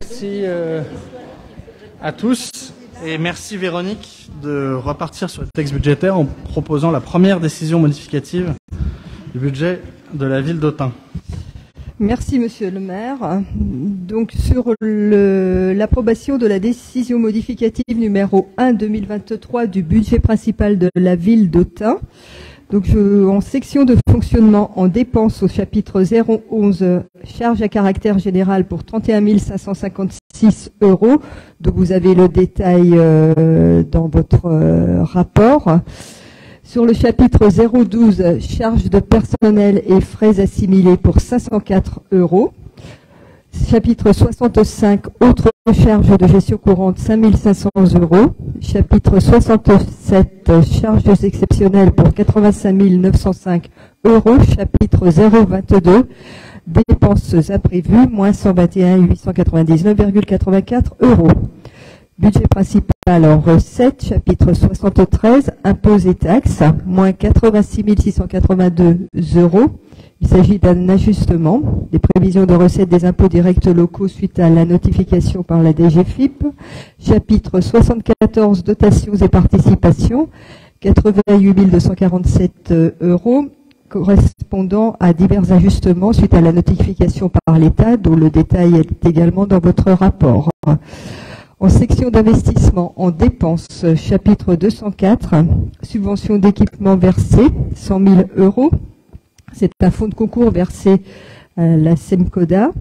Merci à tous et merci Véronique de repartir sur le texte budgétaire en proposant la première décision modificative du budget de la ville d'Autun. Merci Monsieur le maire. Donc sur l'approbation de la décision modificative numéro 1 2023 du budget principal de la ville d'Autun. Donc en section de fonctionnement en dépenses au chapitre 011 charges à caractère général pour 31 556 €. Donc vous avez le détail dans votre rapport. Sur le chapitre 012 charges de personnel et frais assimilés pour 504 €. Chapitre 65 autres charges de gestion courante 5 500 €. Chapitre 67 charges exceptionnelles pour 85 905 €. Chapitre 022 dépenses imprévues moins 121 899,84 €. Budget principal en recettes, chapitre 73, impôts et taxes, moins 86 682 €. Il s'agit d'un ajustement des prévisions de recettes des impôts directs locaux suite à la notification par la DGFiP. Chapitre 74, dotations et participations, 88 247 € correspondant à divers ajustements suite à la notification par l'État, dont le détail est également dans votre rapport. En section d'investissement en dépenses, chapitre 204, subvention d'équipement versée, 100 000 €. C'est un fonds de concours versé à la SEMCODA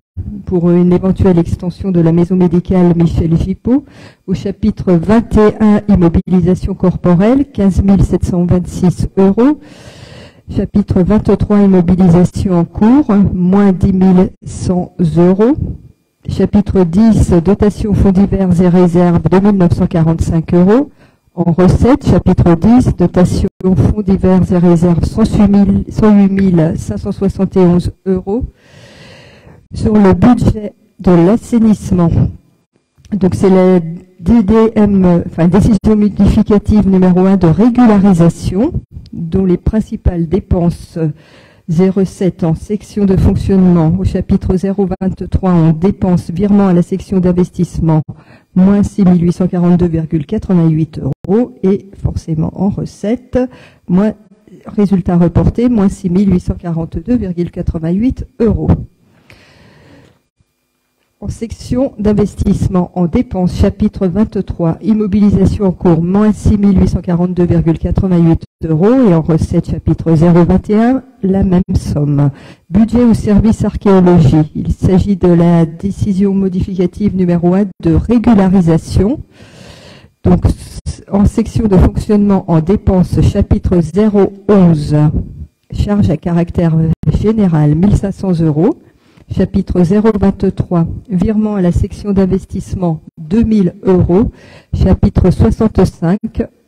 pour une éventuelle extension de la maison médicale Michel Gipaud. Au chapitre 21, immobilisation corporelle, 15 726 €. Chapitre 23, immobilisation en cours, moins 10 100 €. Chapitre 10, dotation fonds divers et réserves, 2 945 €. En recettes, chapitre 10, dotation fonds divers et réserves, 108 571 €. Sur le budget de l'assainissement, donc c'est la DDM, décision modificative numéro 1 de régularisation, dont les principales dépenses 07 en section de fonctionnement, au chapitre 023 en dépenses virement à la section d'investissement, moins 6 842,88 € et forcément en recettes, moins résultat reporté, moins 6 842,88 €. En section d'investissement en dépenses, chapitre 23, immobilisation en cours, moins 6 842,88 € et en recettes, chapitre 021, la même somme. Budget au service archéologie. Il s'agit de la décision modificative numéro 1 de régularisation. Donc, en section de fonctionnement en dépenses, chapitre 011, charges à caractère général, 1500 €. Chapitre 023, virement à la section d'investissement, 2000 €. Chapitre 65,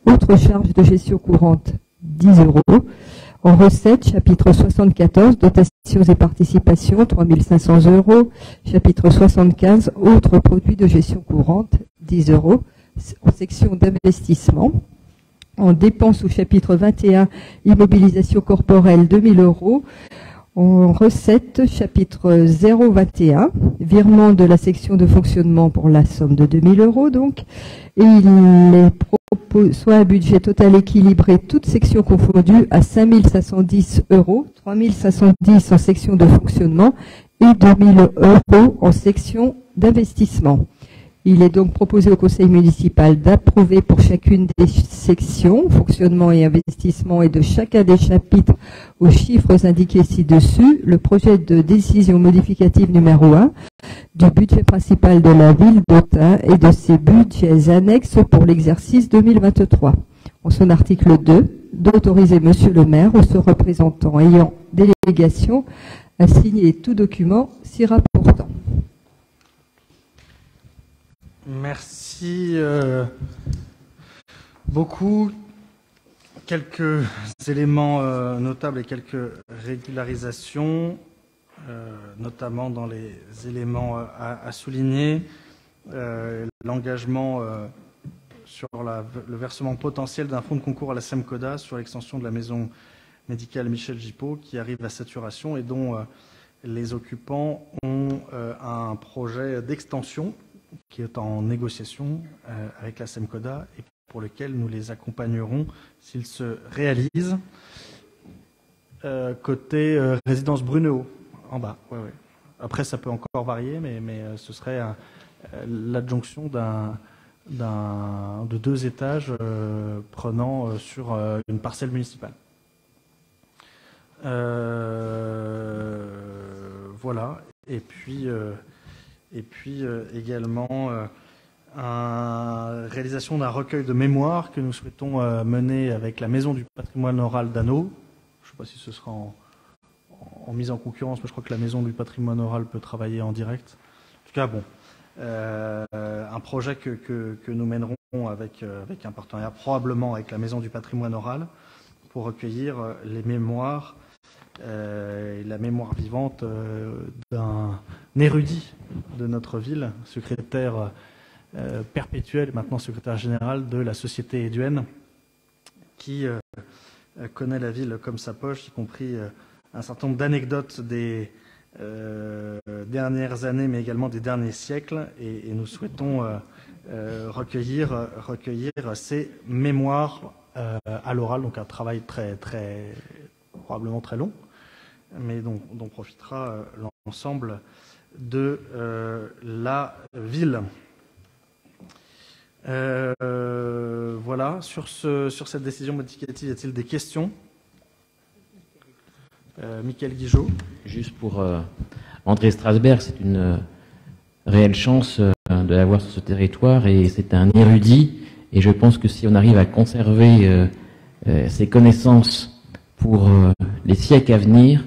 autres charges de gestion courante, 10 €. En recettes, chapitre 74, dotations et participations, 3500 €. Chapitre 75, autres produits de gestion courante, 10 €. En section d'investissement, en dépenses au chapitre 21, immobilisation corporelle, 2000 €. En recette, chapitre 021, virement de la section de fonctionnement pour la somme de 2000 € donc, et il est proposé soit un budget total équilibré, toutes sections confondues, à 5 510 €, 3 510 en section de fonctionnement et 2000 € en section d'investissement. Il est donc proposé au conseil municipal d'approuver pour chacune des sections, fonctionnement et investissement, et de chacun des chapitres aux chiffres indiqués ci-dessus, le projet de décision modificative numéro 1 du budget principal de la ville d'Autun et de ses budgets annexes pour l'exercice 2023. En son article 2, d'autoriser Monsieur le maire ou ce représentant ayant délégation à signer tout document s'y rapportant. Merci beaucoup. Quelques éléments notables et quelques régularisations, notamment dans les éléments à souligner. L'engagement sur le versement potentiel d'un fonds de concours à la SEMCODA sur l'extension de la maison médicale Michel Gipaud qui arrive à saturation et dont les occupants ont un projet d'extension qui est en négociation avec la SEMCODA et pour lequel nous les accompagnerons s'ils se réalisent. Côté résidence Brunehaut, en bas. Ouais, ouais. Après, ça peut encore varier, mais ce serait l'adjonction de 2 étages prenant sur une parcelle municipale. Voilà. Et puis également réalisation d'un recueil de mémoires que nous souhaitons mener avec la Maison du patrimoine oral d'Anneau. Je ne sais pas si ce sera en mise en concurrence, mais je crois que la Maison du patrimoine oral peut travailler en direct. En tout cas, bon, un projet que nous mènerons avec un partenariat, probablement avec la Maison du patrimoine oral, pour recueillir les mémoires et la mémoire vivante d'un érudit de notre ville, secrétaire perpétuel, maintenant secrétaire général de la Société Éduenne, qui connaît la ville comme sa poche, y compris un certain nombre d'anecdotes des dernières années, mais également des derniers siècles, et nous souhaitons recueillir ces mémoires à l'oral, donc un travail probablement très long, mais dont profitera l'ensemble de la ville. Voilà, sur cette décision modificative, y a-t-il des questions? Michael Guigeot. Juste pour André Strasberg, c'est une réelle chance de l'avoir sur ce territoire, et c'est un érudit, et je pense que si on arrive à conserver ses connaissances pour les siècles à venir,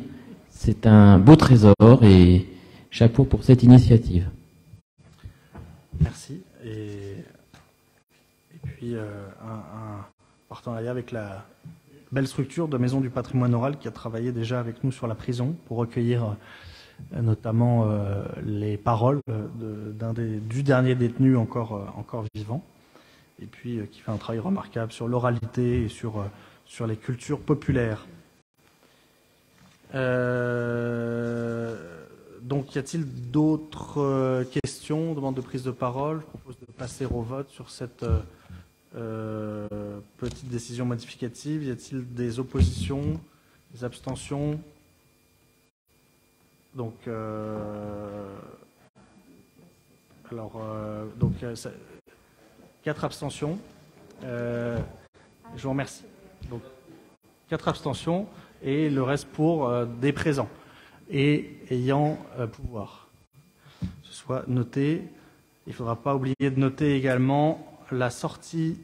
c'est un beau trésor, et chapeau pour cette initiative. Merci. Et puis un partenariat avec la belle structure de Maison du patrimoine oral qui a travaillé déjà avec nous sur la prison pour recueillir notamment les paroles du dernier détenu encore vivant, et puis qui fait un travail remarquable sur l'oralité et sur les cultures populaires. Donc, y a-t-il d'autres questions, demandes de prise de parole? Je propose de passer au vote sur cette petite décision modificative. Y a-t-il des oppositions, des abstentions? Donc, 4 abstentions. Je vous remercie. Donc, 4 abstentions et le reste pour des présents et ayant pouvoir. Ce soit noté. Il ne faudra pas oublier de noter également la sortie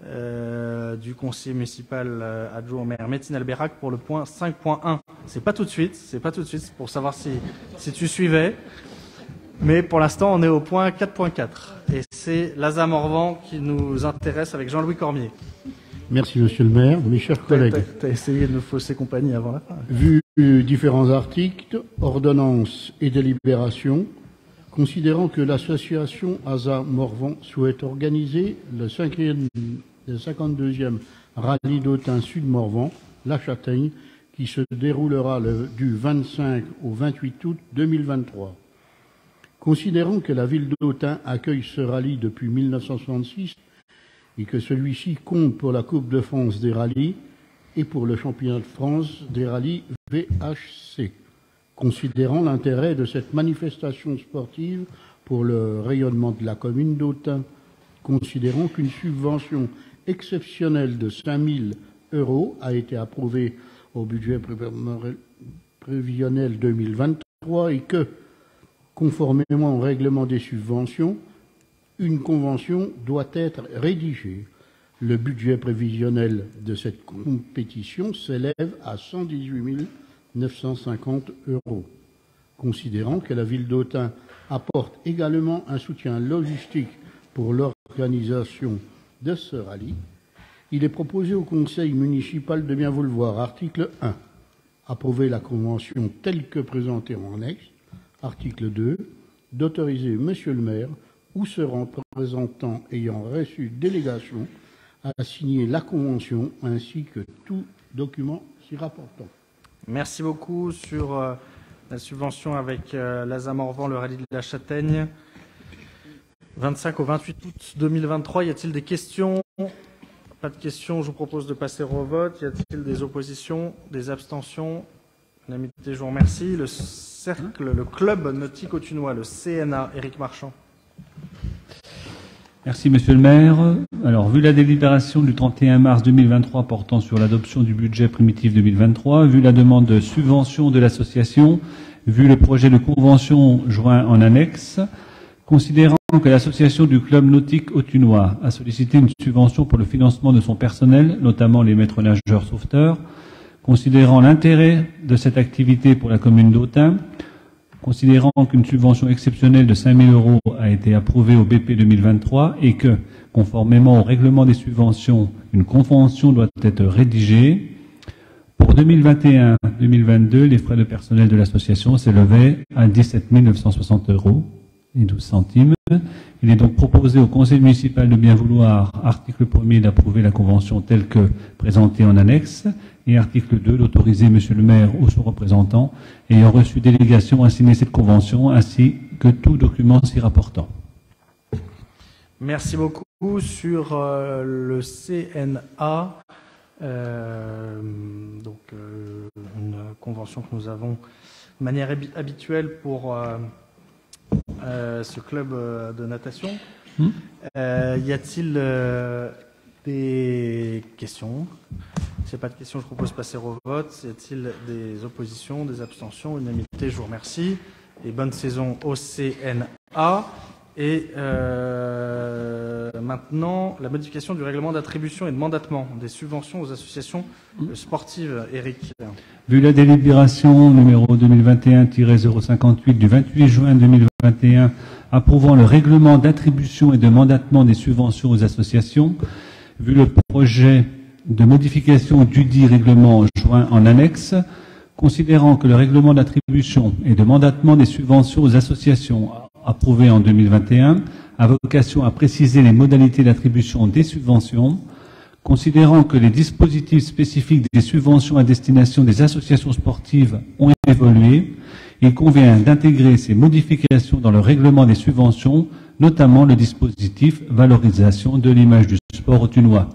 du conseiller municipal adjoint au maire Métine Albérac pour le point 5.1. C'est pas tout de suite, c'est pour savoir si tu suivais. Mais pour l'instant, on est au point 4.4. Et c'est Lazare Morvan qui nous intéresse avec Jean-Louis Cormier. Merci, monsieur le maire. Mes chers collègues. Tu as essayé de nous fausser compagnie avant la fin. Vu différents articles, ordonnances et délibérations, considérant que l'association Lazare Morvan souhaite organiser le 52e rallye d'Autun Sud-Morvan, La Châtaigne, qui se déroulera du 25 au 28 août 2023. Considérant que la ville d'Autun accueille ce rallye depuis 1966 et que celui-ci compte pour la Coupe de France des rallyes et pour le championnat de France des rallyes VHC. Considérant l'intérêt de cette manifestation sportive pour le rayonnement de la commune d'Autun, considérant qu'une subvention exceptionnelle de 5 000 € a été approuvée au budget prévisionnel 2023 et que, conformément au règlement des subventions, une convention doit être rédigée. Le budget prévisionnel de cette compétition s'élève à 118 950 €. Considérant que la ville d'Autun apporte également un soutien logistique pour l'organisation de ce rallye, il est proposé au conseil municipal de bien vouloir, article 1, approuver la convention telle que présentée en annexe, article 2, d'autoriser monsieur le maire ou ce représentant ayant reçu délégation à signer la convention ainsi que tout document s'y rapportant. Merci beaucoup. Sur la subvention avec Lazare Morvan, le rallye de la Châtaigne. 25 au 28 août 2023. Y a-t-il des questions? Pas de questions. Je vous propose de passer au vote. Y a-t-il des oppositions, des abstentions? Unanimité, je vous remercie. Le cercle, le club nautique autunois, le CNA, Éric Marchand. Merci, Monsieur le maire. Alors, vu la délibération du 31 mars 2023 portant sur l'adoption du budget primitif 2023, vu la demande de subvention de l'association, vu le projet de convention joint en annexe, considérant que l'association du club nautique autunois a sollicité une subvention pour le financement de son personnel, notamment les maîtres nageurs sauveteurs, considérant l'intérêt de cette activité pour la commune d'Autun, considérant qu'une subvention exceptionnelle de 5 000 € a été approuvée au BP 2023 et que, conformément au règlement des subventions, une convention doit être rédigée. Pour 2021-2022, les frais de personnel de l'association s'élevaient à 17 960 € et 12 centimes. Il est donc proposé au conseil municipal de bien vouloir, article 1er, d'approuver la convention telle que présentée en annexe, et article 2, d'autoriser monsieur le maire ou son représentant ayant reçu délégation à signer cette convention, ainsi que tout document s'y rapportant. Merci beaucoup. Sur le CNA, une convention que nous avons de manière habituelle pour ce club de natation. Y a-t-il des questions? S'il n'y a pas de questions, je propose de passer au vote. Y a-t-il des oppositions, des abstentions? Unanimité, je vous remercie. Et bonne saison au CNA. Et maintenant, la modification du règlement d'attribution et de mandatement des subventions aux associations sportives. Éric. Vu la délibération numéro 2021-058 du 28 juin 2021 approuvant le règlement d'attribution et de mandatement des subventions aux associations, vu le projet de modification dudit règlement joint en annexe, considérant que le règlement d'attribution et de mandatement des subventions aux associations approuvé en 2021 a vocation à préciser les modalités d'attribution des subventions, considérant que les dispositifs spécifiques des subventions à destination des associations sportives ont évolué, il convient d'intégrer ces modifications dans le règlement des subventions, notamment le dispositif valorisation de l'image du sport autunois,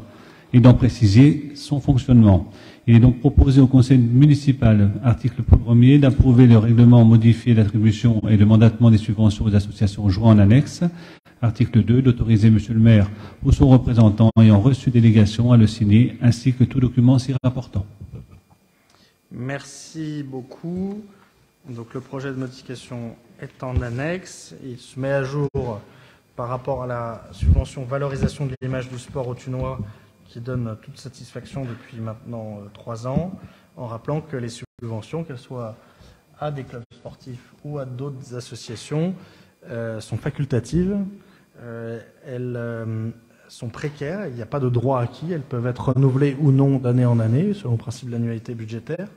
et d'en préciser son fonctionnement. Il est donc proposé au conseil municipal, article 1er, d'approuver le règlement modifié d'attribution et de mandatement des subventions aux associations jointes en annexe. Article 2, d'autoriser monsieur le maire ou son représentant ayant reçu délégation à le signer, ainsi que tout document s'y rapportant. Merci beaucoup. Donc le projet de modification est en annexe. Il se met à jour par rapport à la subvention valorisation de l'image du sport autunois, qui donne toute satisfaction depuis maintenant 3 ans, en rappelant que les subventions, qu'elles soient à des clubs sportifs ou à d'autres associations, sont facultatives, elles sont précaires, il n'y a pas de droit acquis, elles peuvent être renouvelées ou non d'année en année, selon le principe de l'annualité budgétaire,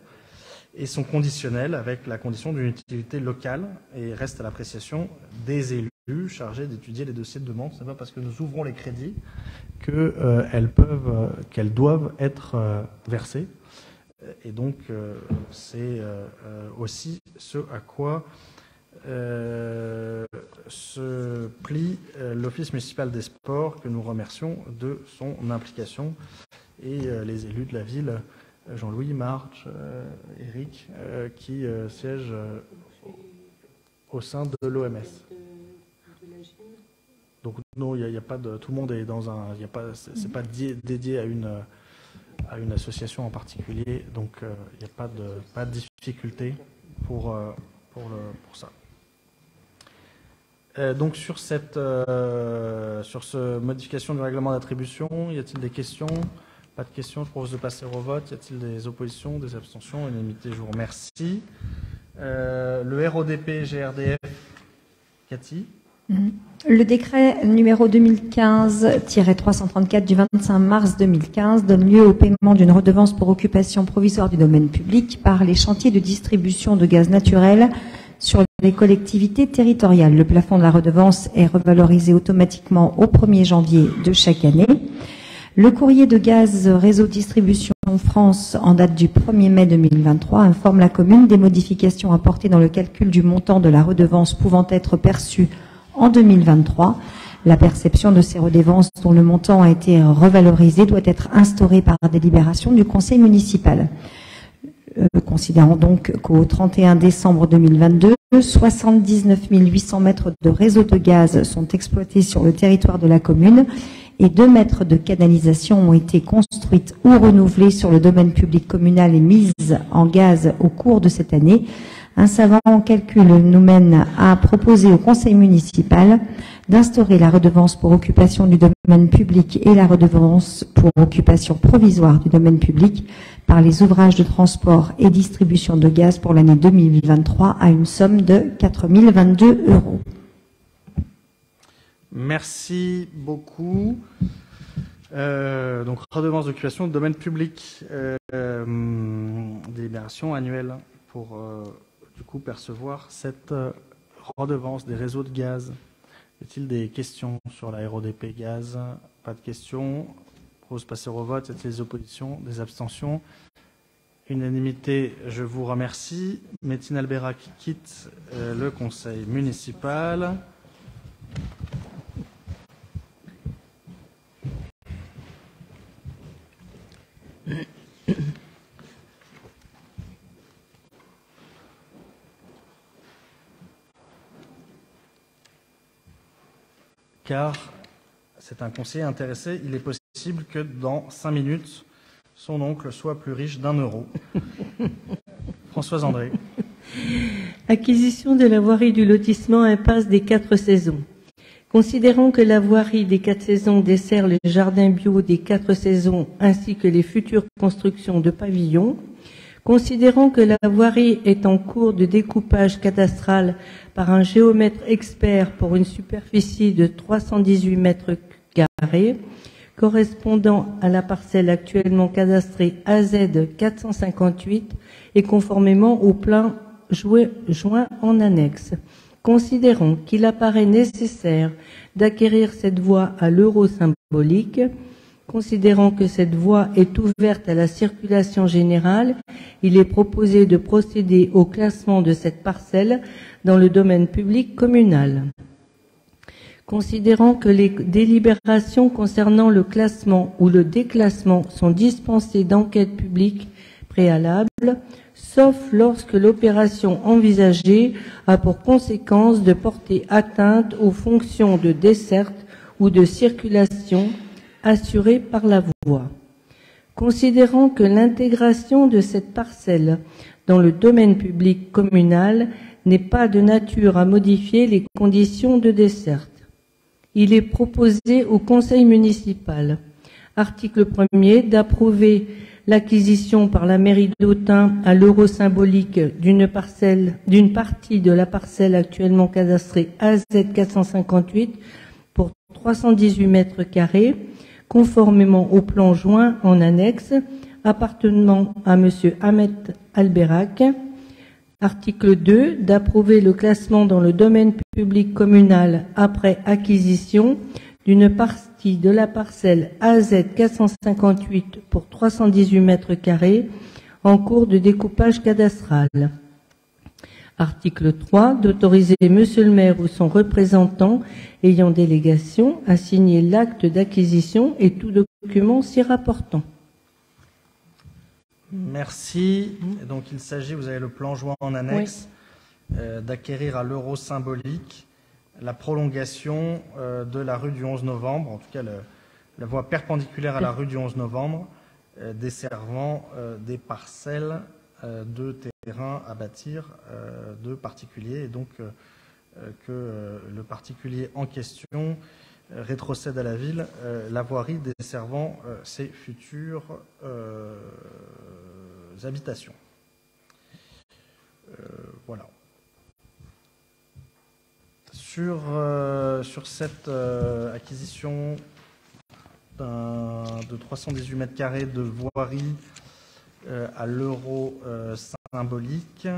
et sont conditionnelles avec la condition d'une utilité locale et restent à l'appréciation des élus chargés d'étudier les dossiers de demande. Ce n'est pas parce que nous ouvrons les crédits qu'elles doivent être versées. Et donc, c'est aussi ce à quoi se plie l'Office municipal des sports, que nous remercions de son implication, et les élus de la ville, Jean-Louis, Marche, Éric, qui siègent au sein de l'OMS. Donc non, il y a pas de, tout le monde est dans un, il y a pas, c'est pas dédié à une association en particulier, donc il n'y a pas de difficulté pour ça. Donc sur cette modification du règlement d'attribution, y a-t-il des questions? Pas de questions, je propose de passer au vote. Y a-t-il des oppositions, des abstentions? Unanimité, je vous remercie. Le RODP GRDF, Cathy. Le décret numéro 2015-334 du 25 mars 2015 donne lieu au paiement d'une redevance pour occupation provisoire du domaine public par les chantiers de distribution de gaz naturel sur les collectivités territoriales. Le plafond de la redevance est revalorisé automatiquement au 1er janvier de chaque année. Le courrier de gaz Réseau Distribution France, en date du 1er mai 2023, informe la commune des modifications apportées dans le calcul du montant de la redevance pouvant être perçue en 2023. La perception de ces redevances dont le montant a été revalorisé doit être instaurée par délibération du conseil municipal. Considérant donc qu'au 31 décembre 2022, 79 800 mètres de réseau de gaz sont exploités sur le territoire de la commune et 2 mètres de canalisation ont été construites ou renouvelées sur le domaine public communal et mises en gaz au cours de cette année, un savant calcul nous mène à proposer au conseil municipal d'instaurer la redevance pour occupation du domaine public et la redevance pour occupation provisoire du domaine public par les ouvrages de transport et distribution de gaz pour l'année 2023 à une somme de 4 022 €. Merci beaucoup. Donc, redevance d'occupation de domaine public, délibération annuelle pour du coup percevoir cette redevance des réseaux de gaz. Y a-t-il des questions sur la RODP gaz? Pas de questions. Je propose de passer au vote. Y a-t-il des oppositions, des abstentions? Unanimité, je vous remercie. Metin Alberac quitte le conseil municipal. Car c'est un conseiller intéressé, il est possible que dans 5 minutes, son oncle soit plus riche d'1 euro. Françoise André. Acquisition de la voirie du lotissement Impasse des 4 Saisons. Considérant que la voirie des 4 Saisons dessert le jardin bio des 4 Saisons ainsi que les futures constructions de pavillons, considérant que la voirie est en cours de découpage cadastral par un géomètre expert pour une superficie de 318 mètres carrés, correspondant à la parcelle actuellement cadastrée AZ 458 et conformément au plan joint en annexe. Considérant qu'il apparaît nécessaire d'acquérir cette voie à l'euro symbolique, considérant que cette voie est ouverte à la circulation générale, il est proposé de procéder au classement de cette parcelle dans le domaine public communal. Considérant que les délibérations concernant le classement ou le déclassement sont dispensées d'enquête publique préalable, sauf lorsque l'opération envisagée a pour conséquence de porter atteinte aux fonctions de desserte ou de circulation assurées par la voie. Considérant que l'intégration de cette parcelle dans le domaine public communal n'est pas de nature à modifier les conditions de desserte, il est proposé au conseil municipal, article 1er, d'approuver l'acquisition par la mairie d'Autun à l'euro symbolique d'une partie de la parcelle actuellement cadastrée AZ 458 pour 318 mètres carrés, conformément au plan joint en annexe, appartenant à M. Ahmet Alberac. Article 2, d'approuver le classement dans le domaine public communal après acquisition d'une partie de la parcelle AZ 458 pour 318 mètres carrés en cours de découpage cadastral. Article 3, d'autoriser Monsieur le maire ou son représentant ayant délégation à signer l'acte d'acquisition et tout document s'y rapportant. Merci. Et donc il s'agit, vous avez le plan joint en annexe, d'acquérir à l'euro symbolique la prolongation de la rue du 11 novembre, en tout cas la voie perpendiculaire à la rue du 11 novembre, desservant des parcelles de terrain à bâtir de particuliers, et donc que le particulier en question rétrocède à la ville la voirie desservant ses futures habitations. Voilà. Sur cette acquisition de 318 mètres carrés de voirie à l'euro symbolique,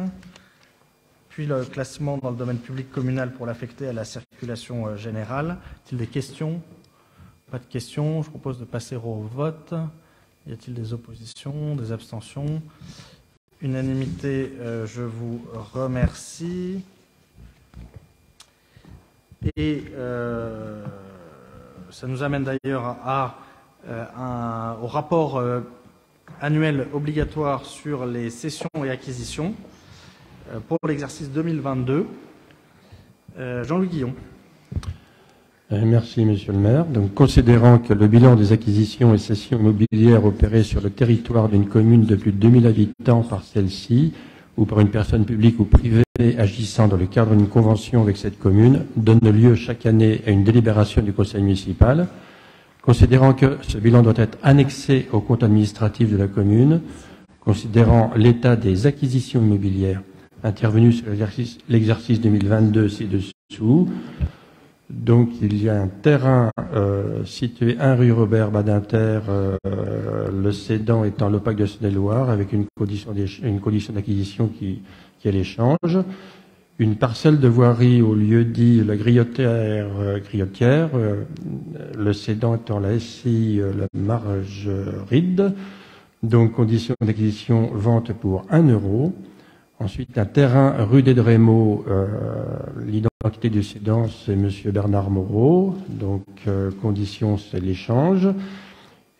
puis le classement dans le domaine public communal pour l'affecter à la circulation générale. Y a-t-il des questions? Pas de questions. Je propose de passer au vote. Y a-t-il des oppositions, des abstentions? Unanimité, je vous remercie. Et Ça nous amène d'ailleurs au rapport annuel obligatoire sur les cessions et acquisitions pour l'exercice 2022. Jean-Louis Guillon. Merci, Monsieur le maire. Donc, considérant que le bilan des acquisitions et cessions immobilières opérées sur le territoire d'une commune de plus de 2000 habitants par celle-ci ou par une personne publique ou privée agissant dans le cadre d'une convention avec cette commune donne lieu chaque année à une délibération du conseil municipal, considérant que ce bilan doit être annexé au compte administratif de la commune, considérant l'état des acquisitions immobilières intervenues sur l'exercice 2022 ci-dessous. Donc, il y a un terrain situé 1 rue Robert Badinter, le cédant étant l'OPAC de Saône-et-Loire, avec une condition d'acquisition qui est l'échange. Une parcelle de voirie au lieu dit la Griotière, le cédant étant la SCI la Margeride. Donc, condition d'acquisition, vente pour 1 euro. Ensuite, un terrain rue des Drémeaux, l'identité du cédant, c'est Monsieur Bernard Moreau. Donc, condition, c'est l'échange.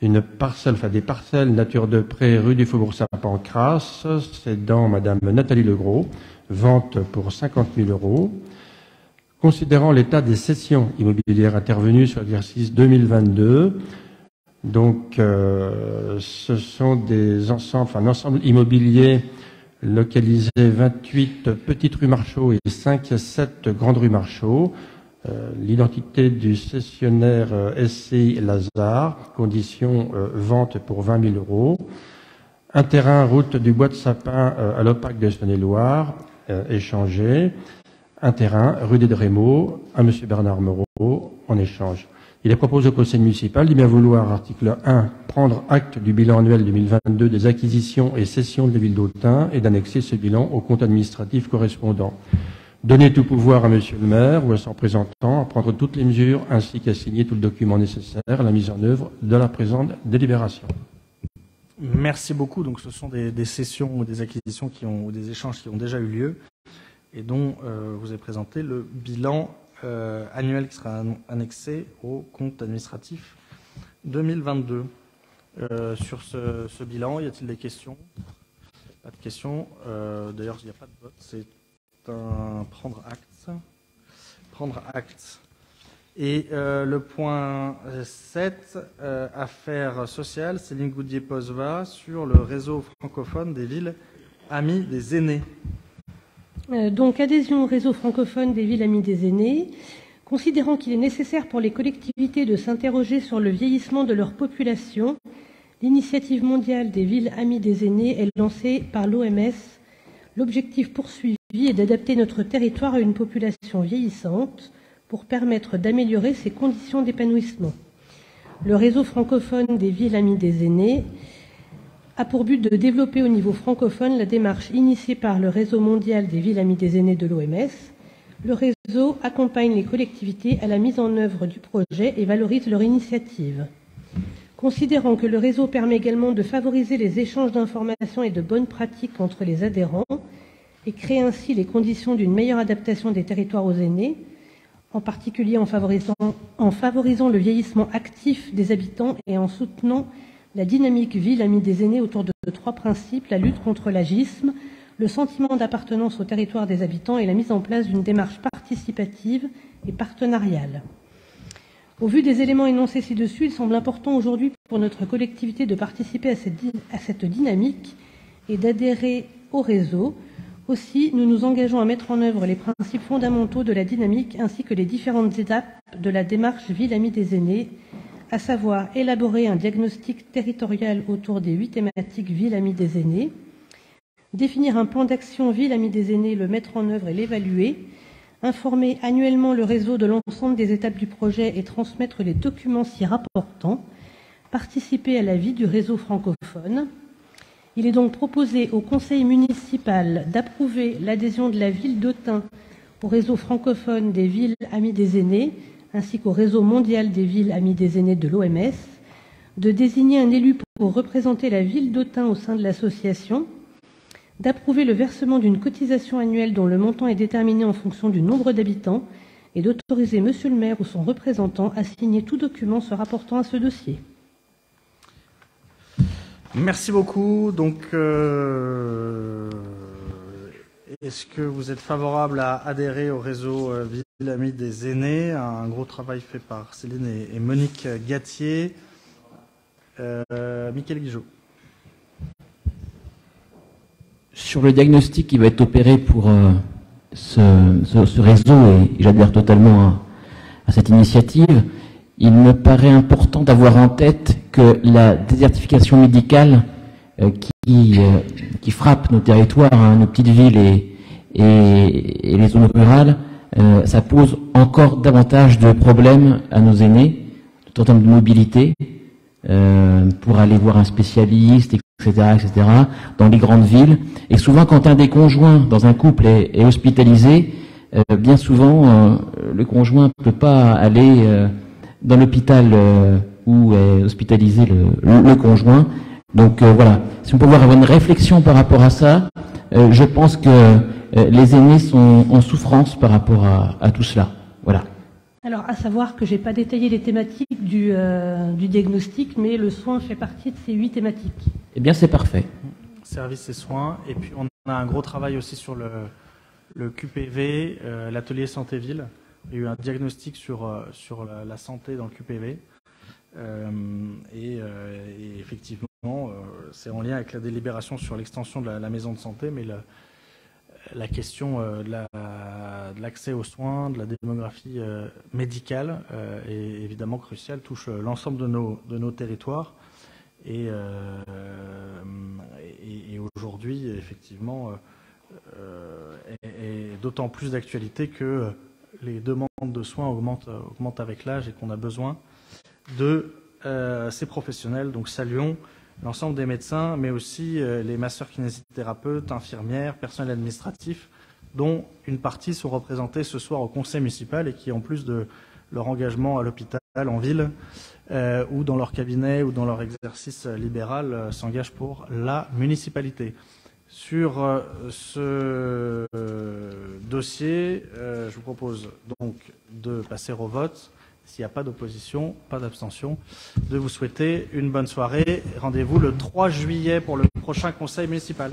Une parcelle, des parcelles nature de pré, rue du Faubourg Saint-Pancras, cédant Madame Nathalie Legros, vente pour 50 000 euros. Considérant l'état des cessions immobilières intervenues sur l'exercice 2022, donc, ce sont un ensemble immobilier localisé 28 petites rues Marchaux et 5 à 7 grandes rues Marchaux. L'identité du cessionnaire SCI Lazare, condition vente pour 20 000 euros. Un terrain route du Bois de Sapin à l'OPAC de Saône-et-Loire, échangé. Un terrain rue des Drémeaux à M. Bernard Moreau en échange. Il est proposé au conseil municipal d'y bien vouloir, article 1, prendre acte du bilan annuel 2022 des acquisitions et cessions de la ville d'Autun et d'annexer ce bilan au compte administratif correspondant. Donner tout pouvoir à Monsieur le maire ou à son représentant à prendre toutes les mesures ainsi qu'à signer tout le document nécessaire à la mise en œuvre de la présente délibération. Merci beaucoup. Donc, ce sont des cessions ou des acquisitions ou des échanges qui ont déjà eu lieu et dont vous avez présenté le bilan annuel qui sera annexé au compte administratif 2022. Sur ce bilan, y a-t-il des questions? Pas de questions. D'ailleurs, il n'y a pas de vote. C'est un prendre acte. Prendre acte. Et le point 7, affaires sociales, Céline Goudier-Posva, sur le réseau francophone des villes amies des aînés. Donc, adhésion au réseau francophone des villes amies des aînés. Considérant qu'il est nécessaire pour les collectivités de s'interroger sur le vieillissement de leur population, l'initiative mondiale des villes amies des aînés est lancée par l'OMS. L'objectif poursuivi est d'adapter notre territoire à une population vieillissante pour permettre d'améliorer ses conditions d'épanouissement. Le réseau francophone des villes amies des aînés a pour but de développer au niveau francophone la démarche initiée par le réseau mondial des villes amies des aînés de l'OMS. Le réseau accompagne les collectivités à la mise en œuvre du projet et valorise leur initiative. Considérant que le réseau permet également de favoriser les échanges d'informations et de bonnes pratiques entre les adhérents et crée ainsi les conditions d'une meilleure adaptation des territoires aux aînés, en particulier en favorisant le vieillissement actif des habitants et en soutenant la dynamique ville amie des aînés autour de 3 principes, la lutte contre l'agisme, le sentiment d'appartenance au territoire des habitants et la mise en place d'une démarche participative et partenariale. Au vu des éléments énoncés ci-dessus, il semble important aujourd'hui pour notre collectivité de participer à cette dynamique et d'adhérer au réseau. Aussi, nous nous engageons à mettre en œuvre les principes fondamentaux de la dynamique ainsi que les différentes étapes de la démarche ville amie des aînés, à savoir élaborer un diagnostic territorial autour des 8 thématiques ville amie des aînés, définir un plan d'action ville amie des aînés, le mettre en œuvre et l'évaluer, informer annuellement le réseau de l'ensemble des étapes du projet et transmettre les documents s'y rapportant, participer à la vie du réseau francophone. Il est donc proposé au conseil municipal d'approuver l'adhésion de la ville d'Autun au réseau francophone des villes amies des aînés, ainsi qu'au réseau mondial des villes amies des aînés de l'OMS, de désigner un élu pour représenter la ville d'Autun au sein de l'association, d'approuver le versement d'une cotisation annuelle dont le montant est déterminé en fonction du nombre d'habitants et d'autoriser Monsieur le maire ou son représentant à signer tout document se rapportant à ce dossier. Merci beaucoup. Donc, est-ce que vous êtes favorable à adhérer au réseau Ville Amie des aînés? Un gros travail fait par Céline et Monique Gattier. Mickaël Guigeot. Sur le diagnostic qui va être opéré pour ce réseau, et j'adhère totalement à cette initiative, il me paraît important d'avoir en tête que la désertification médicale qui frappe nos territoires, nos petites villes et les zones rurales, ça pose encore davantage de problèmes à nos aînés, en termes de mobilité, pour aller voir un spécialiste, etc., dans les grandes villes. Et souvent, quand un des conjoints dans un couple est hospitalisé, bien souvent, le conjoint ne peut pas aller dans l'hôpital où est hospitalisé le conjoint. Donc voilà, si on peut avoir une réflexion par rapport à ça, je pense que les aînés sont en souffrance par rapport à tout cela. Voilà. Alors, à savoir que je n'ai pas détaillé les thématiques du diagnostic, mais le soin fait partie de ces 8 thématiques. Eh bien, c'est parfait. Services et soins. Et puis, on a un gros travail aussi sur le QPV, l'atelier santé-ville. Il y a eu un diagnostic sur la santé dans le QPV. Et effectivement, c'est en lien avec la délibération sur l'extension de la maison de santé, mais la question de l'accès aux soins, de la démographie médicale est évidemment cruciale, touche l'ensemble de nos territoires. Et aujourd'hui, effectivement, est d'autant plus d'actualité que les demandes de soins augmentent avec l'âge et qu'on a besoin de ces professionnels. Donc saluons l'ensemble des médecins, mais aussi les masseurs-kinésithérapeutes, infirmières, personnel administratif, dont une partie sont représentés ce soir au conseil municipal et qui, en plus de leur engagement à l'hôpital, en ville, ou dans leur cabinet, ou dans leur exercice libéral, s'engagent pour la municipalité. Sur ce dossier, je vous propose donc de passer au vote. S'il n'y a pas d'opposition, pas d'abstention, de vous souhaiter une bonne soirée. Rendez-vous le 3 juillet pour le prochain conseil municipal.